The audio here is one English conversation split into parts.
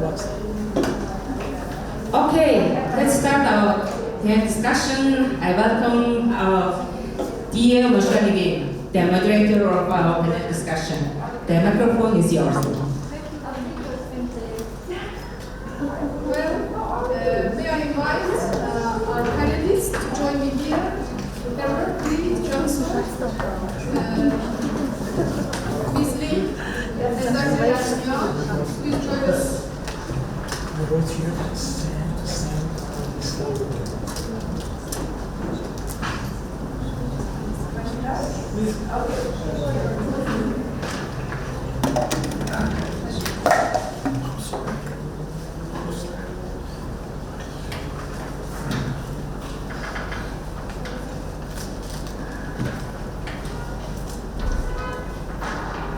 Okay, let's start our discussion. I welcome our dear Moshanivin, the moderator of our panel discussion. The microphone is yours. May I invite our panelists to join me here? Remember, please, Johnson, Ms. Lee, and Dr. Yasmia, please join us.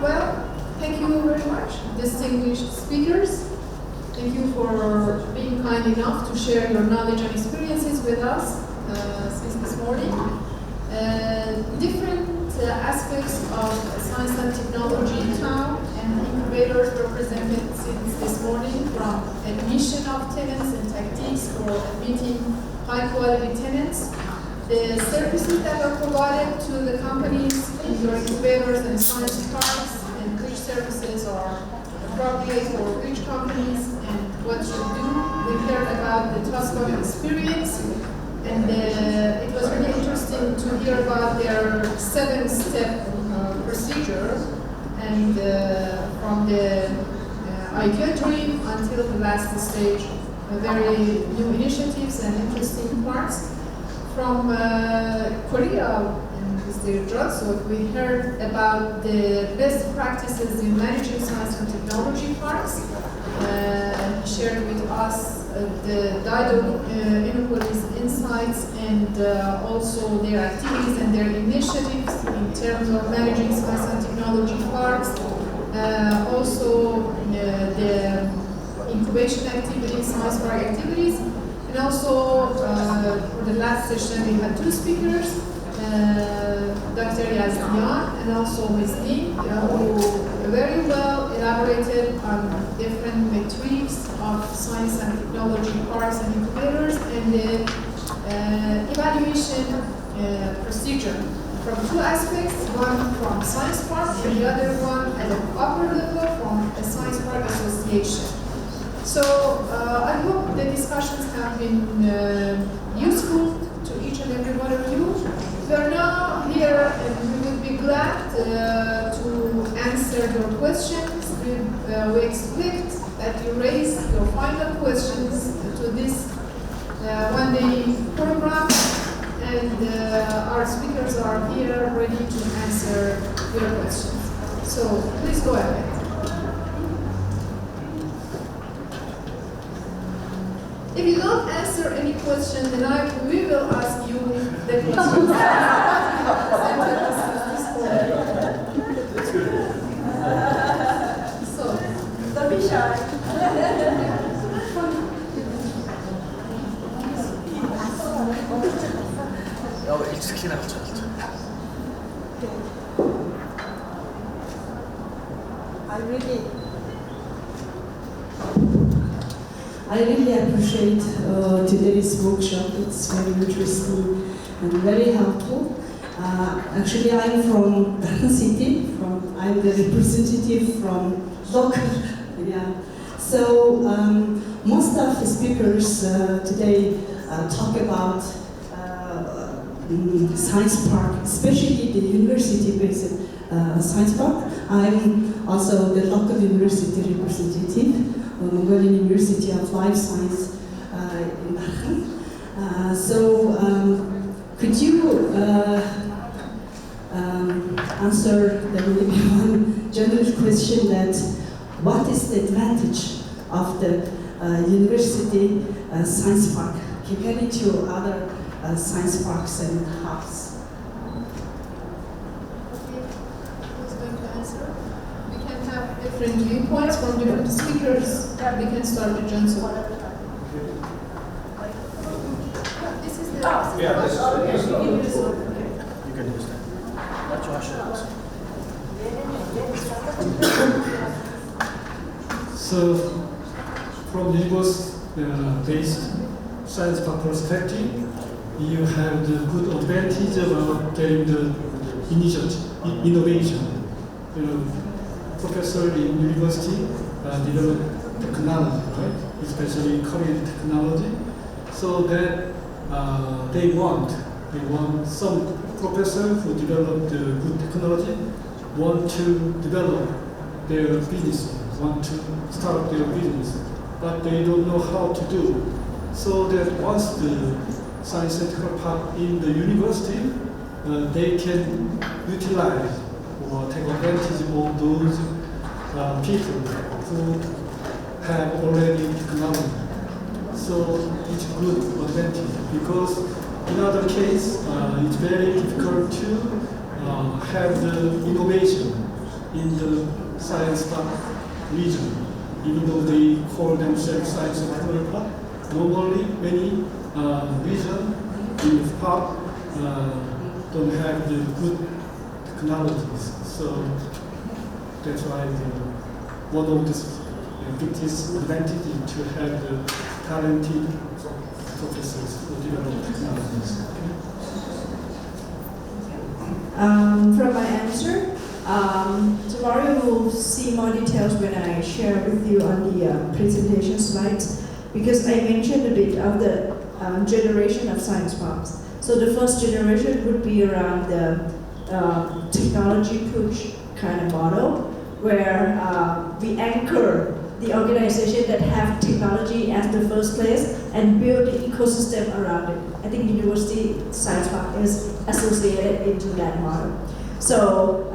Well, thank you very much, distinguished speakers. Thank you for being kind enough to share your knowledge and experiences with us since this morning. Different aspects of science and technology now and incubators were presented since this morning, from admission of tenants and tactics for admitting high-quality tenants, the services that are provided to the companies in your incubators and science parks, and which services are appropriate for which companies and what should do. We heard about the Trustbox experience, and it was really interesting to hear about their 7-step procedure, and from the idea dream until the last stage, very new initiatives and interesting parts. From Korea and Mr. Johnson, we heard about the best practices in managing science and technology parks. He shared with us the dialogue inequalities insights and also their activities and their initiatives in terms of managing science and technology parks. Also the incubation activities, science park activities. And also, for the last session, we had 2 speakers, Dr. Yazdian and also Ms. Lee, who very well elaborated on different metrics of science and technology parks and incubators and the evaluation procedure from 2 aspects, one from science park and the other one at the upper level from a science park association. So I hope the discussions have been useful to each and every one of you. We are now here and we will be glad to answer your questions. We expect that you raise your final questions to this one-day program, and our speakers are here ready to answer your questions. So please go ahead. If you don't answer any question, then we will ask you the questions. So, don't be shy. I really appreciate today's workshop. It's very interesting and very helpful. Actually, I'm from Berlin City. I'm the representative from local. Yeah. So most of the speakers today talk about science park, especially the university-based science park. I'm also the local university representative. Mongolian University of Life Science in Berlin. So could you answer the one general question that what is the advantage of the university science park compared to other science parks and hubs? Different viewpoints from different speakers. We can start with Johnson. This is the you can use that. That's Josh. So from universe-based science park perspective, you have the good advantage about getting the innovation. Professor in university develop technology, right? Especially Korean technology. So that they want some professor who develop the good technology want to develop their business, want to start their business, but they don't know how to do. So that once the science and technical park in the university, they can utilize or take advantage of those people who have already technology. So it's a good advantage because in other case, it's very difficult to have the innovation in the science park region, even though they call themselves science and technical park. Normally, many regions in the park don't have the good technologies. So that's why one of the biggest advantage is to have the talented professors who develop technologies. From my answer, tomorrow you will see more details when I share with you on the presentation slides, because I mentioned a bit of the generation of science parks. So the first generation would be around the technology push kind of model, where we anchor the organization that have technology as the first place and build the ecosystem around it. I think University Science Park is associated into that model. So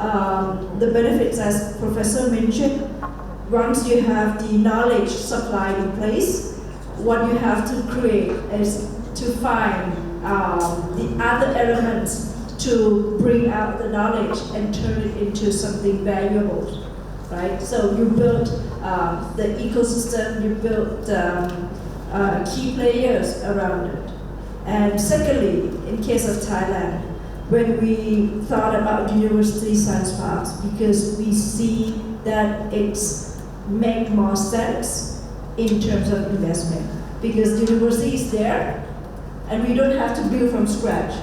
the benefits, as Professor mentioned, once you have the knowledge supply in place, what you have to create is to find the other elements to bring out the knowledge and turn it into something valuable, right? So you build the ecosystem, you build key players around it. And secondly, in case of Thailand, when we thought about university science parks, because we see that it's make more sense in terms of investment, because the university is there, and we don't have to build from scratch,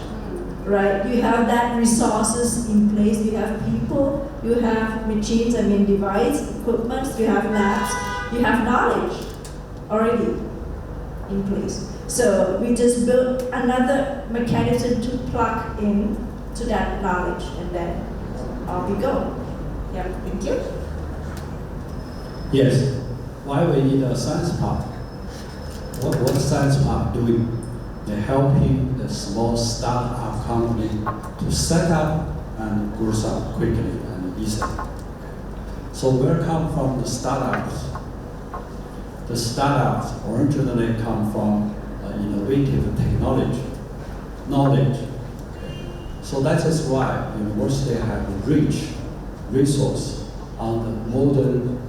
right? You have that resources in place, you have people, you have machines, device, equipment, you have labs, you have knowledge already in place. So we just built another mechanism to plug in to that knowledge, and then off we go. Yeah, thank you. Yes, why we need a science park? What science park doing? They're helping the small startup company to set up and grow up quickly and easily. So where come from the startups? The startups originally come from innovative technology, knowledge. So that is why university have rich resource on the modern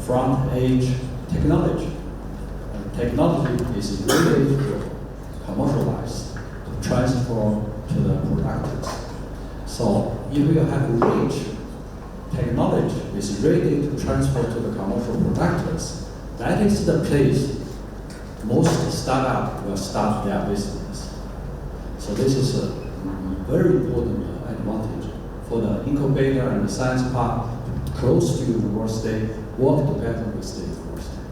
front edge technology. And technology is ready to commercialize, to transfer to the products. So if you have rich technology is ready to transfer to the commercial products, that is the place most startups will start their business. So this is a very important advantage for the incubator and the science park close to university, work together with the university.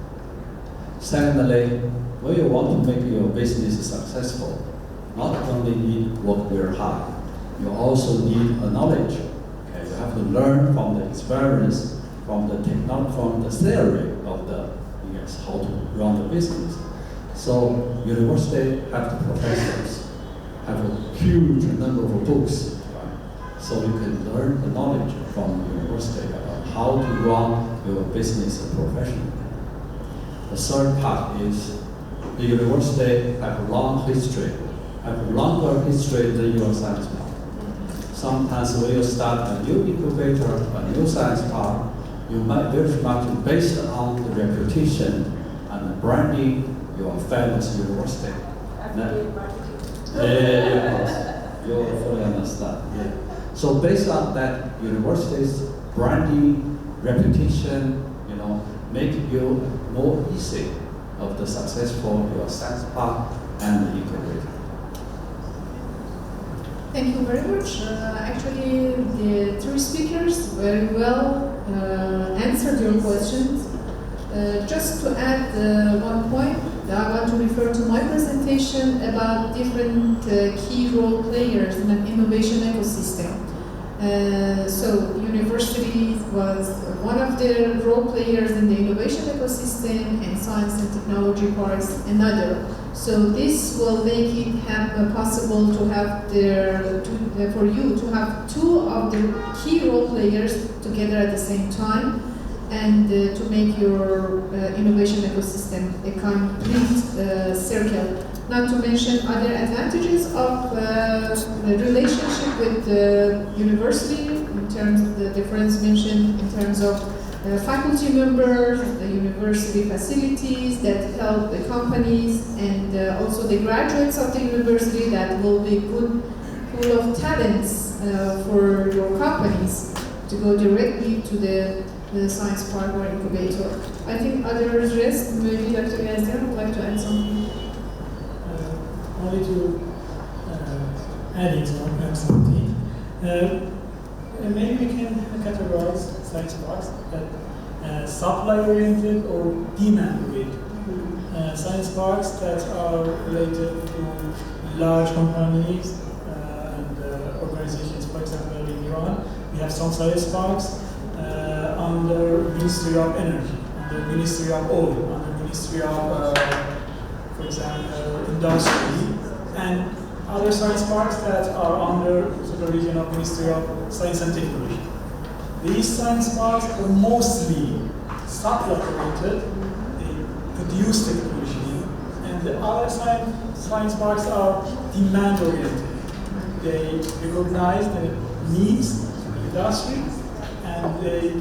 Secondly, when you want to make your business successful, not only need work very hard, you also need a knowledge. Okay? You have to learn from the experience, from the technology, from the theory of the how to run the business. So university have the professors, have a huge number of books, right? So you can learn the knowledge from the university about how to run your business professionally. The third part is the university have a long history, have a longer history than your science park. Sometimes when you start a new incubator, a new science park, you might very much based on the reputation and the branding your famous university. You fully understand. Yeah. So based on that university's branding, reputation, make you more easy of the successful your science park and the incubator? Thank you very much. Actually, the three speakers very well answered your questions. Just to add one point, I want to refer to my presentation about different key role players in an innovation ecosystem. So university was one of the role players in the innovation ecosystem, and science and technology parks another. So this will make it possible to have for you to have two of the key role players together at the same time, and to make your innovation ecosystem a complete circle. Not to mention other advantages of the relationship with the university in terms of the difference mentioned in terms of faculty members, the university facilities that help the companies, and also the graduates of the university that will be good pool of talents for your companies to go directly to the science park or incubator. I think others rest, maybe Dr. Yazdian would like to add something. Only to add something. Maybe we can categorize science parks that supply-oriented or demand-oriented. Science parks that are related to large companies and organizations. For example, in Iran, we have some science parks under Ministry of Energy, under Ministry of Oil, under Ministry of, for example, Industry, and other science parks that are under supervision of Ministry of Science and Technology. These science parks are mostly supply-oriented, they produce technology, and the other science parks are demand-oriented. They recognize the needs of the industry, and they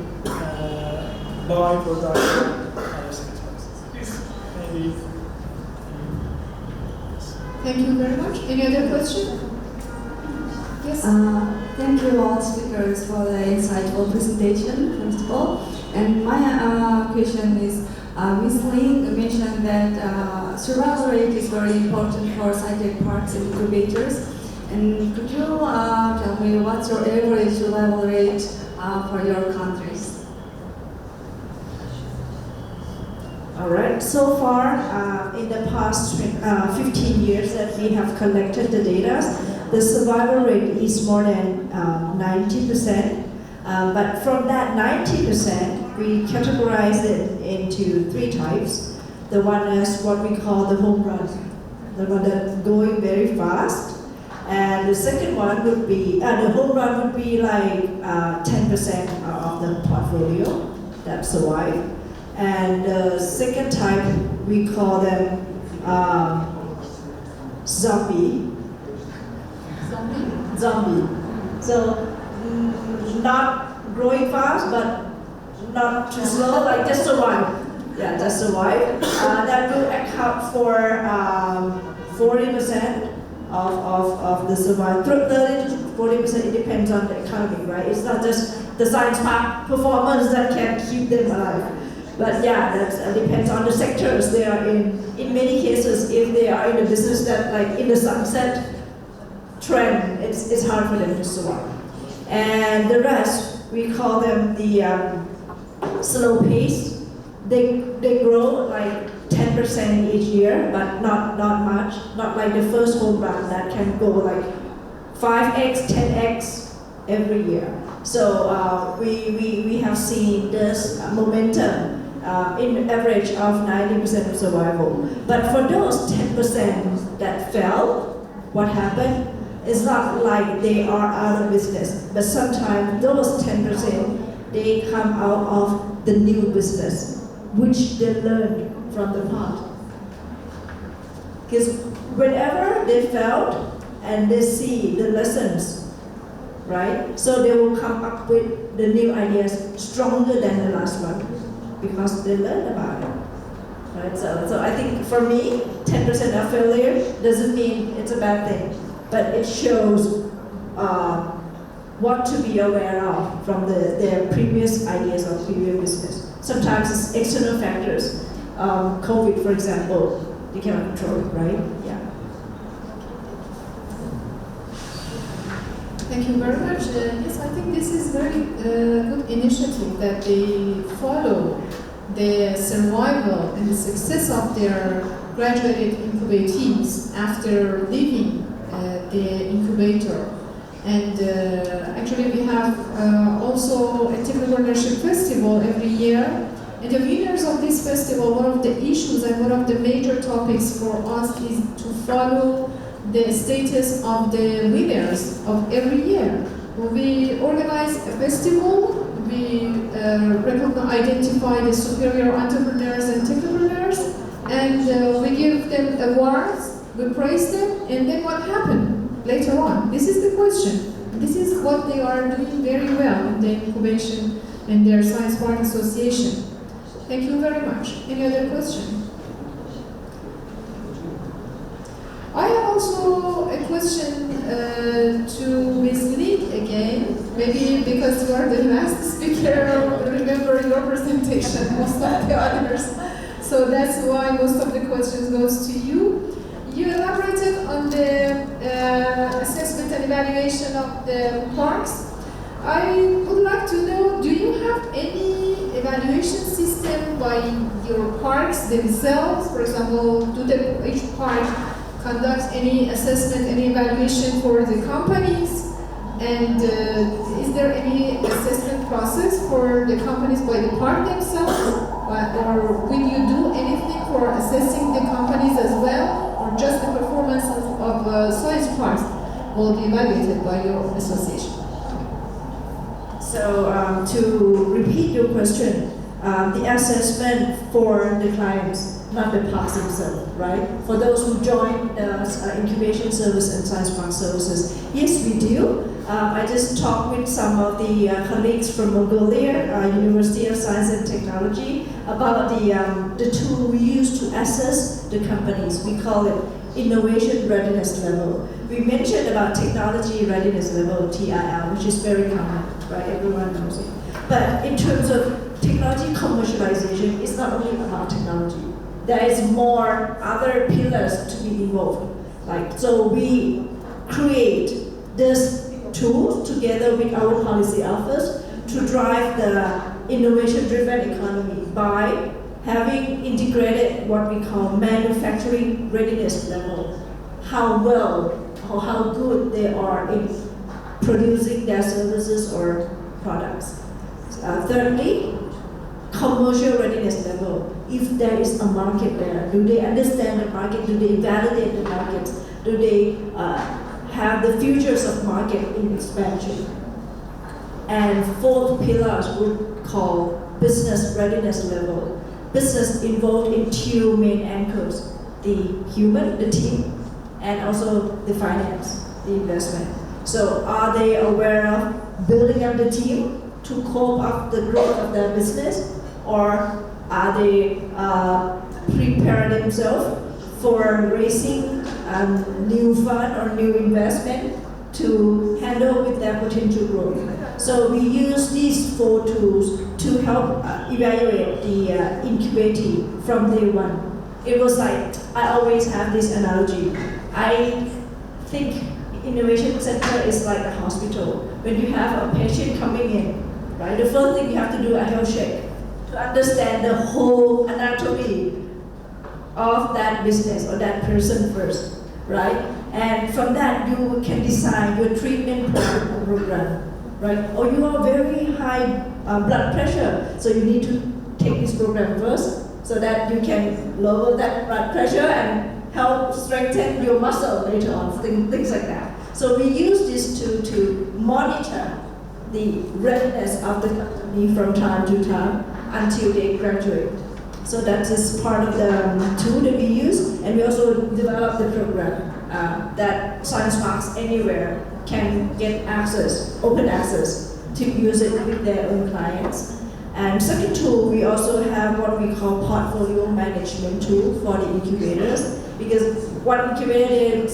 buy products from other science parks. This maybe. Thank you very much. Any other question? Yes? Thank you all speakers for the insightful presentation, first of all. And my question is, Ms. Lin mentioned that survival rate is very important for sci-tech parks and incubators. And could you tell me what's your average survival rate for your countries? All right, so far in the past 15 years that we have collected the data, the survival rate is more than 90%. But from that 90%, we categorize it into three types. The one is what we call the home run, the one that's going very fast. And the second one would be, the home run would be like 10% of the portfolio that survive. And the second type, we call them zombie. So not growing fast, but not too slow, like just survive. Yeah, just survive. That will account for 40% of the survival. 30 to 40%, it depends on the economy, right? It's not just the science park performance that can keep them alive. But yeah, that depends on the sectors they are in. In many cases, if they are in a business that, like in the sunset trend, it's hard for them to survive. And the rest, we call them the slow pace. They grow like 10% each year, but not much. Not like the first home run that can go like 5x, 10x every year. So we have seen this momentum in average of 90% of survival. But for those 10% that fell, what happened? It's not like they are out of business, but sometimes those 10%, they come out of the new business, which they learned from the past. Because whenever they failed and they see the lessons, right? So they will come up with the new ideas stronger than the last one because they learned about it. Right? So I think for me, 10% of failure doesn't mean it's a bad thing, but it shows what to be aware of from their previous ideas or previous business. Sometimes it's external factors. COVID, for example, they cannot control it, right? Yeah. Thank you very much. Yes, I think this is very good initiative that they follow the survival and the success of their graduated incubatees after leaving the incubator. And actually we have also a Entrepreneurship Festival every year. And the winners of this festival, one of the issues and one of the major topics for us is to follow the status of the winners of every year. We organize a festival, we identify the superior entrepreneurs and technopreneurs, and we give them awards, we praise them, and then what happened later on? This is the question. This is what they are doing very well in the incubation and their Science Park Association. Thank you very much. Any other question? I have also a question to Ms. Lee again. Maybe because you are the last speaker, remember your presentation, most of the others. So that's why most of the questions goes to you. You elaborated on the assessment and evaluation of the parks. I would like to know, do you have any evaluation system by your parks themselves? For example, each park conducts any assessment, any evaluation for the companies? And is there any assessment process for the companies by the park themselves? Or will you do anything for assessing the companies as well? Or just the performance of science parks will be evaluated by your association? So to repeat your question, the assessment for the clients, not the parks themselves, right? For those who join the incubation service and science park services, yes, we do. I just talked with some of the colleagues from Mongolia, University of Science and Technology, about the tool we use to assess the companies. We call it innovation readiness level. We mentioned about technology readiness level, TIL, which is very common, right? Everyone knows it. But in terms of technology commercialization, it's not only about technology. There is more other pillars to be involved. So we create this tool together with our policy office to drive the innovation-driven economy by having integrated what we call manufacturing readiness level, how well or how good they are in producing their services or products. Thirdly, commercial readiness level. If there is a market there, do they understand the market? Do they validate the market? Do they have the futures of market in expansion? And fourth pillars would call business readiness level. Business involved in two main anchors: the human, the team, and also the finance, the investment. So are they aware of building up the team to cope up the growth of their business, or are they prepare themselves for raising new fund or new investment to handle with their potential growth? So we use these four tools to help evaluate the incubatee from day one. It was like, I always have this analogy. I think innovation center is like a hospital. When you have a patient coming in, right, the first thing you have to do a health check to understand the whole anatomy of that business or that person first, right? And from that, you can design your treatment program, right? Or you have very high blood pressure, so you need to take this program first so that you can lower that blood pressure and help strengthen your muscle later on, things like that. So we use this to monitor the readiness of the company from time to time until they graduate. So that is part of the tool that we use, and we also develop the program that science parks anywhere can get access, open access, to use it with their own clients. And second tool, we also have what we call portfolio management tool for the incubators, because one incubator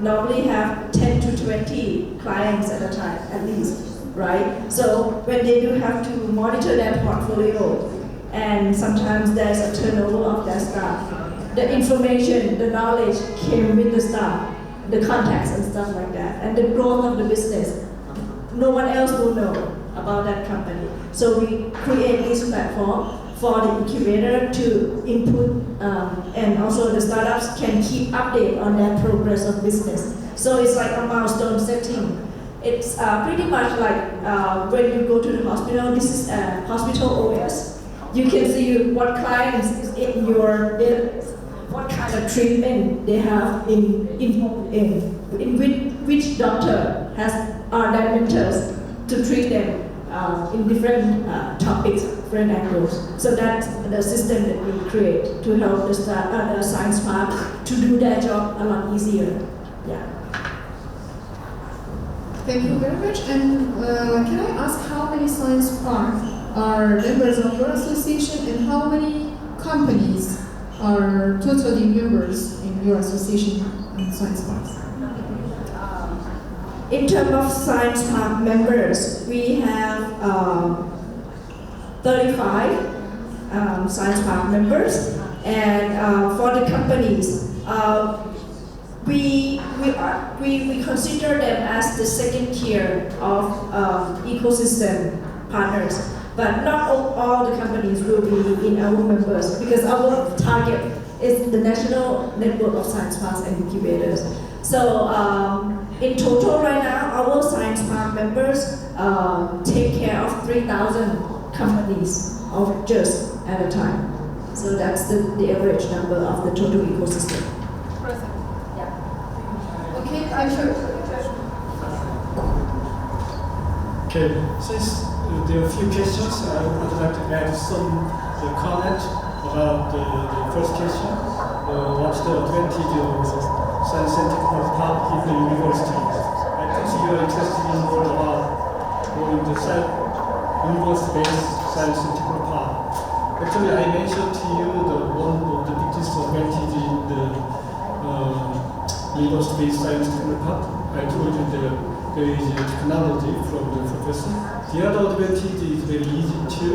normally have 10 to 20 clients at a time, at least, right? So when they do have to monitor their portfolio, and sometimes there's a turnover of that staff. The information, the knowledge came with the staff, the contacts and stuff like that, and the growth of the business. No one else will know about that company. So we create this platform for the incubator to input, and also the startups can keep update on their progress of business. So it's like a milestone setting. It's pretty much like when you go to the hospital. This is a hospital OS. You can see what clients is in your database, what kind of treatment they have in which doctor are their mentors to treat them in different topics, different angles. So that's the system that we create to help the science park to do their job a lot easier. Yeah. Thank you very much. And can I ask how many science parks are members of your association, and how many companies are totally members in your association in science parks? In terms of science park members, we have 35 science park members, and for the companies, we consider them as the second tier of ecosystem partners. But not all the companies will be in our members, because our target is the national network of science parks and incubators. So in total right now, our science park members take care of 3,000 companies of just at a time. So that's the average number of the total ecosystem. Perfect. Yeah. Okay, thank you. Okay, since there are a few questions, I would like to add some comment about the first question. What's the advantage of science and technology park in the university? I think you are interested in more about the university-based science and technology park. Actually, I mentioned to you one of the biggest advantage in the university-based science and technology park. I told you there is a technology from the professor. The other advantage is very easy to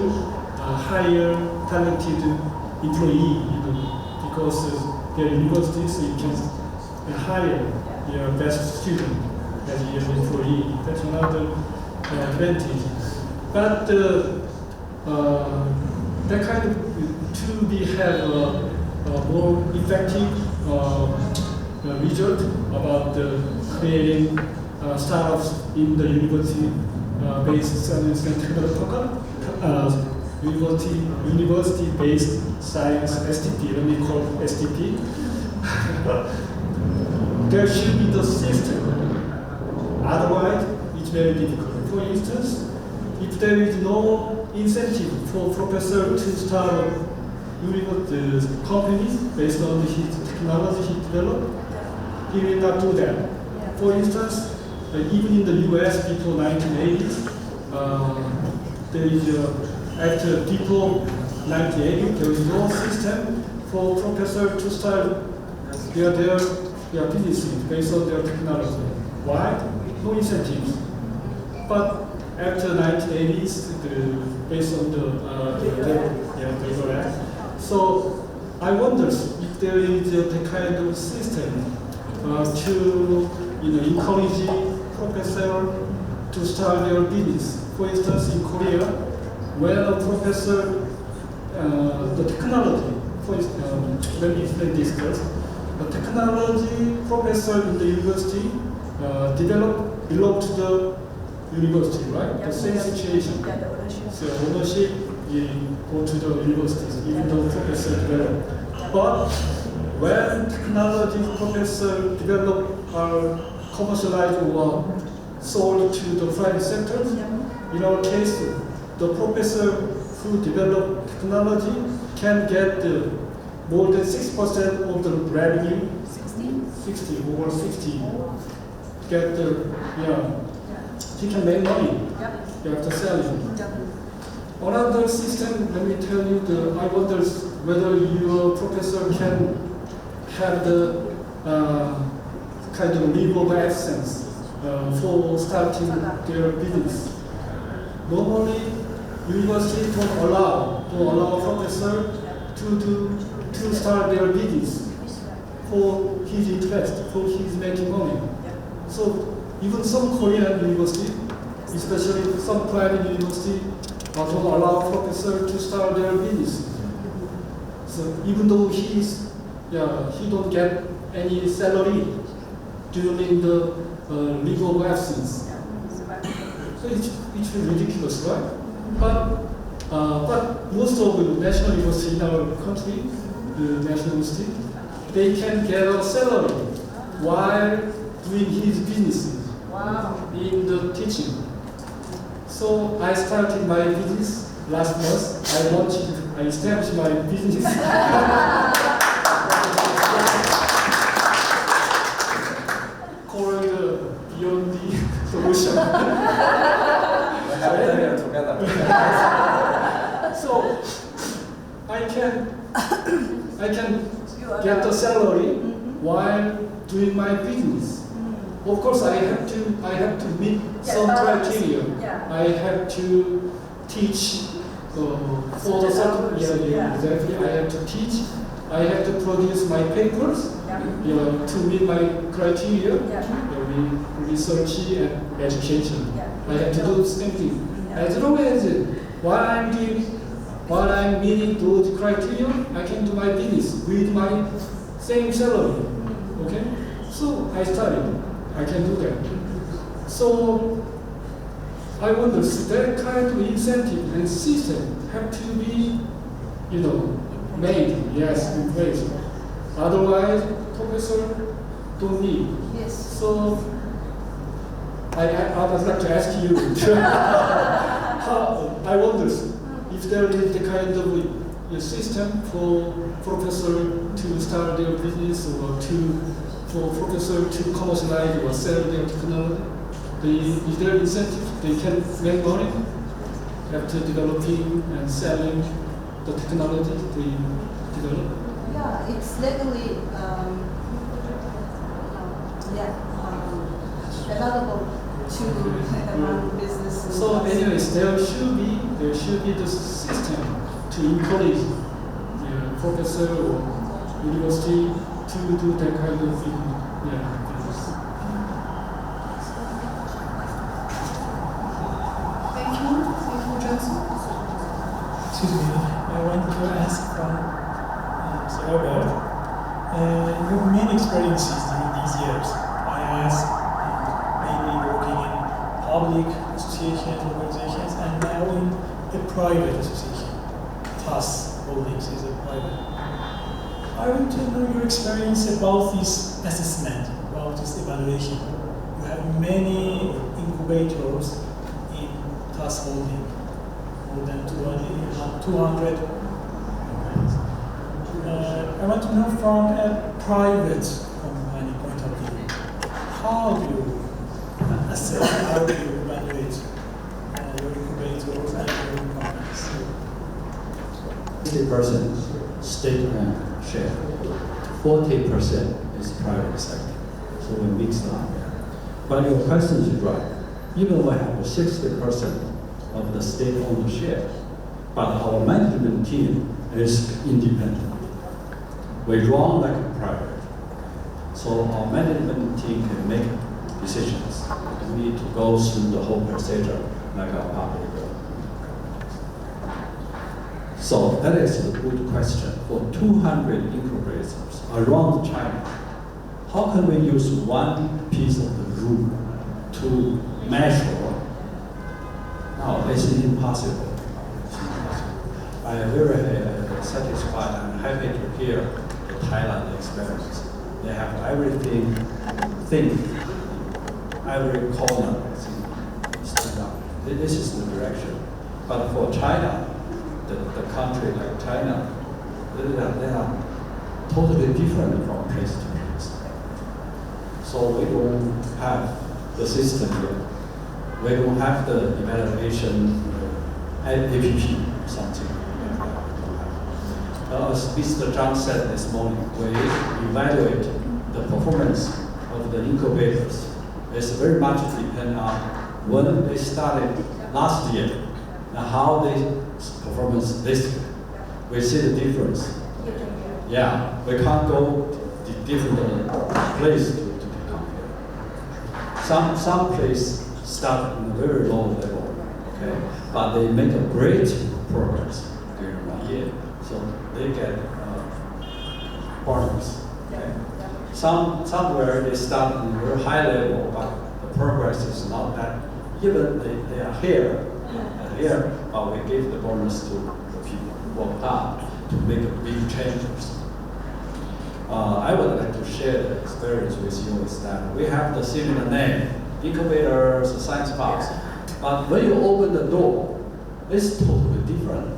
hire talented employee, because their universities, you can hire your best student as your employee. That's another advantage. But that kind of to have a more effective result about creating startups in the university-based science and technology park, university-based science STP, let me call it STP. There should be the system. Otherwise, it's very difficult. For instance, if there is no incentive for professor to start companies based on his technology he developed, he will not do that. For instance, even in the US before 1980s, there is after before 1980, there was no system for professor to start their businesses based on their technology. Why? No incentives. But after 1980s, based on the Act. So I wonder if there is the kind of system to encourage professor to start their business. For instance, in Korea, when a professor, the technology, for instance, let me explain this first. The technology professor in the university belong to the university, right? The same situation. So ownership go to the universities, even though professor develop. But when technology professor develop commercialized or sold to the private sector, in our case, the professor who develop technology can get more than 6% of the revenue. 60 over 60. Get he can make money after selling. Another system, let me tell you, I wonder whether your professor can have the kind of leave of absence for starting their business. Normally, university don't allow or allow professor to start their business for his interest, for his making money. So even some Korean university, especially some private university, don't allow professor to start their business. So even though he don't get any salary during the leave of absence. So it's ridiculous, right? But most of the national university in our country, the national university, they can get a salary while doing his business in the teaching. So I started my business last month. I established my business. Called Beyond the Solution. We have done it together. So I can get the salary while doing my business. Of course, I have to meet some criteria. I have to teach for the certain exactly. I have to teach. I have to produce my papers to meet my criteria. Research and education. I have to do the same thing. As long as while I'm meeting those criteria, I can do my business with my same salary. Okay? So I studied. I can do that. So I wonder, that kind of incentive and system have to be, made, in place. Otherwise, professor don't need. Yes. So I would like to ask you, I wonder if there is the kind of a system for professor to start their business or for professor to commercialize or sell their technology. Is there incentive they can make money after developing and selling the technology they develop? Yeah, it's legally available to run business. So anyways, there should be the system to encourage the professor or university to do that kind of thing. Business. Thank you, Johnson. Excuse me, I want to ask from Sir Robert. Your main experiences during these years, IAS, mainly working in public associations, organizations, and now in a private association. TAS Holdings is a private. I want to know your experience about this assessment, about this evaluation. You have many incubators in TAS Holding, more than 200 companies. I want to know from a private company point of view, how do you assess, how do you evaluate your incubators and your companies? 50% state-owned share, 40% is private sector. So we mix up. But your question is right. Even we have 60% of the state-owned share, but our management team is independent. We run like a private. So our management team can make decisions. We need to go through the whole procedure like a public. So that is a good question. For 200 incubators around China, how can we use one piece of the rule to measure? No, it's impossible. I am very satisfied and happy to hear the Thailand experience. They have everything, every corner stand up. This is the direction. But for China, the country like China, they are totally different from place to place. So we don't have the system yet. We don't have the evaluation app, something like that. As Mr. Zhang said this morning, we evaluate the performance of the incubators. It's very much depend on when they started last year and how they performance district, we see the difference. Yeah, we can't go to different places to compare. Some places start in a very low level, okay, but they make a great progress during 1 year, so they get bonus. Okay. Somewhere they start in a very high level, but the progress is not that. Even they are here, but we give the bonus to the people who work hard to make a big changes. I would like to share the experience with you is that we have the similar name, incubators, science parks, but when you open the door, it's totally different.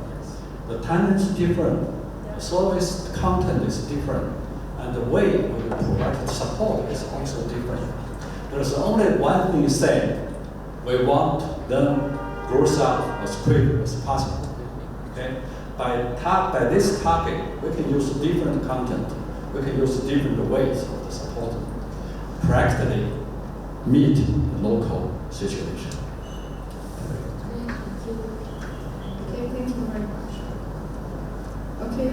The tenant is different, the service content is different, and the way we provide support is also different. There's only one thing said, we want them grows up as quick as possible. Okay? By this target, we can use different content. We can use different ways of the support. Practically meet the local situation. Okay, thank you very much. Okay,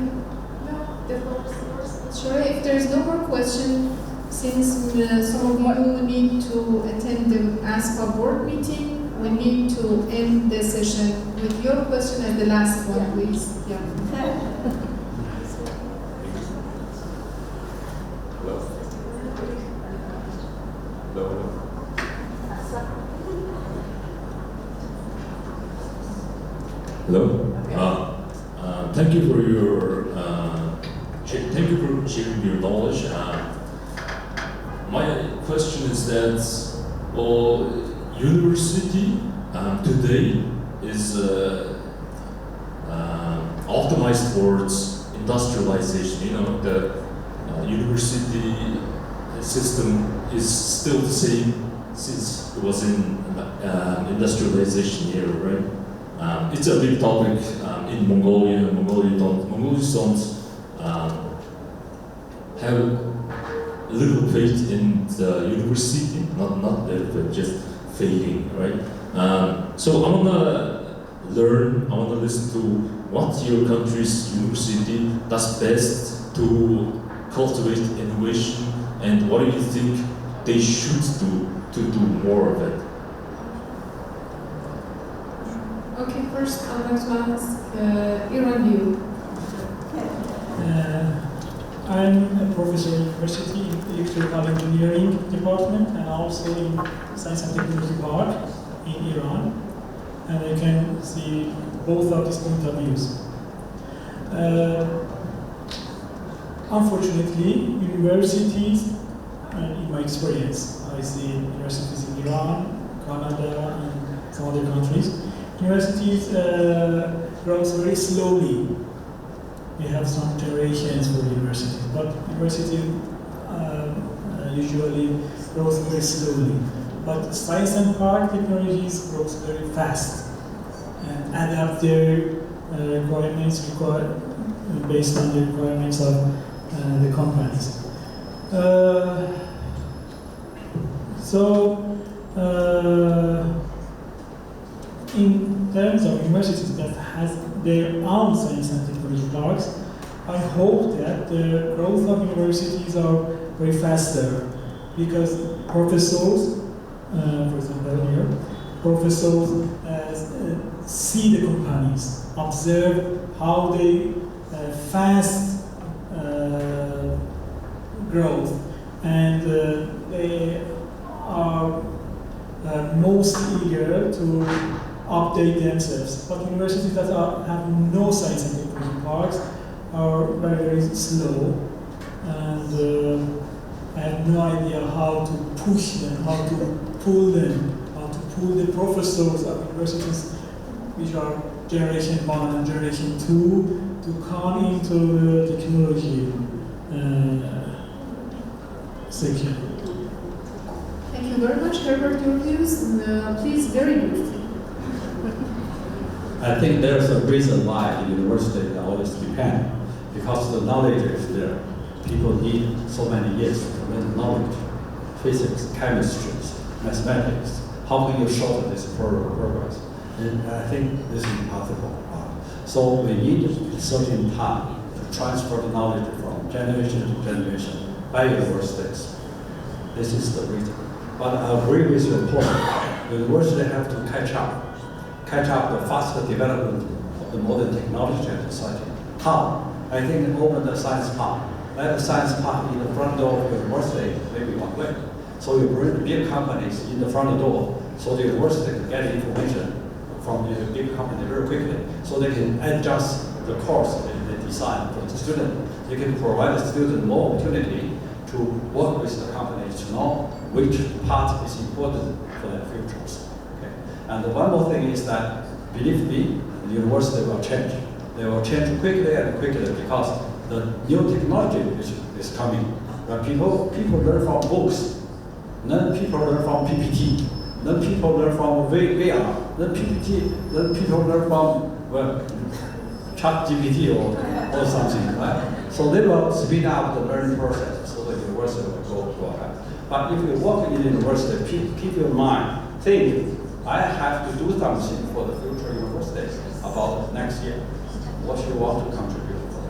no, the floor is yours. Sure, if there's no more question, since some of you need to attend the ASPA board meeting, we need to end the session with your question as the last one, please. Yeah. Hello. Thank you for your thank you for sharing your knowledge. My question is that university today is optimized towards industrialization. You know, the university system is still the same since it was in industrialization era, right? It's a big topic in Mongolia. Mongolians don't have little faith in the university, not little bit, just failing, right? So I wanna learn, I wanna listen to what your country's university does best to cultivate innovation, and what do you think they should do to do more of it? Okay, first I'd like to ask Iran view. I'm a professor in university in electrical engineering department and also in science and technology park in Iran, and I can see both of these point of views. Unfortunately, universities, in my experience, I see universities in Iran, Canada, and some other countries, universities grows very slowly. We have some generations for universities, but university usually grows very slowly. But science and park technologies grows very fast and adapt their requirements based on the requirements of the companies. In terms of universities that has their own science and technology parks, I hope that the growth of universities are very faster because professors, for example here, professors see the companies, observe how they fast growth, and they are most eager to update themselves. But universities that have no science and technology parks are very, very slow, and I have no idea how to push them, how to pull the professors of universities, which are generation 1 and generation 2, to come into the technology section. Thank you very much, Herbert, your views, and please, very briefly. I think there's a reason why the university always depend, because the knowledge is there. People need so many years to learn knowledge, physics, chemistry, mathematics. How can you shorten this progress? And I think this is impossible. So we need a certain time to transfer the knowledge from generation to generation by universities. This is the reason. But I agree with your point. Universities have to catch up the faster development of the modern technology and society. How? I think open the science park. Let the science park in the front door of the university, maybe one way. So you bring the big companies in the front door, so the university can get information from the big company very quickly, so they can adjust the course they design for the student. They can provide the student more opportunity to work with the companies to know which part is important for their futures. Okay? And one more thing is that, believe me, the university will change. They will change quickly and quickly because the new technology is coming. When people learn from books, then people learn from PPT, then people learn from VR, then people learn from ChatGPT or something, right? So they will speed up the learning process so the university will go ahead. But if you work in the university, keep your mind, think, I have to do something for the future university about next year. What you want to contribute for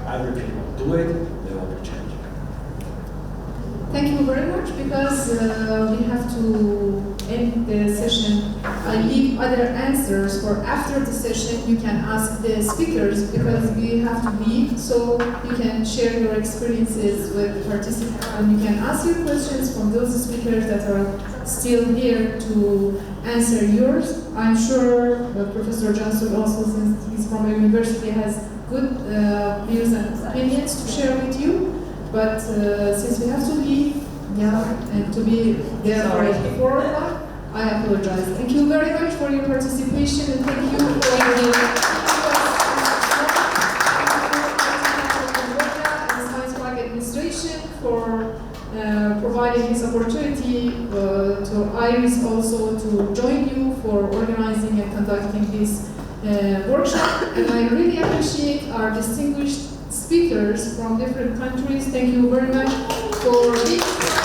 that. Every people do it, they will be changed. Thank you very much, because we have to end the session. I leave other answers for after the session. You can ask the speakers because we have to leave, so you can share your experiences with the participants, and you can ask your questions from those speakers that are still here to answer yours. I'm sure Professor Johnson also, since he's from a university, has good views and opinions to share with you. But since we have to leave, and to be there by 4 o'clock, I apologize. Thank you very much for your participation, and thank you for your and Science Park Administration for providing this opportunity to IRIS also to join you for organizing and conducting this workshop. And I really appreciate our distinguished speakers from different countries. Thank you very much for being here.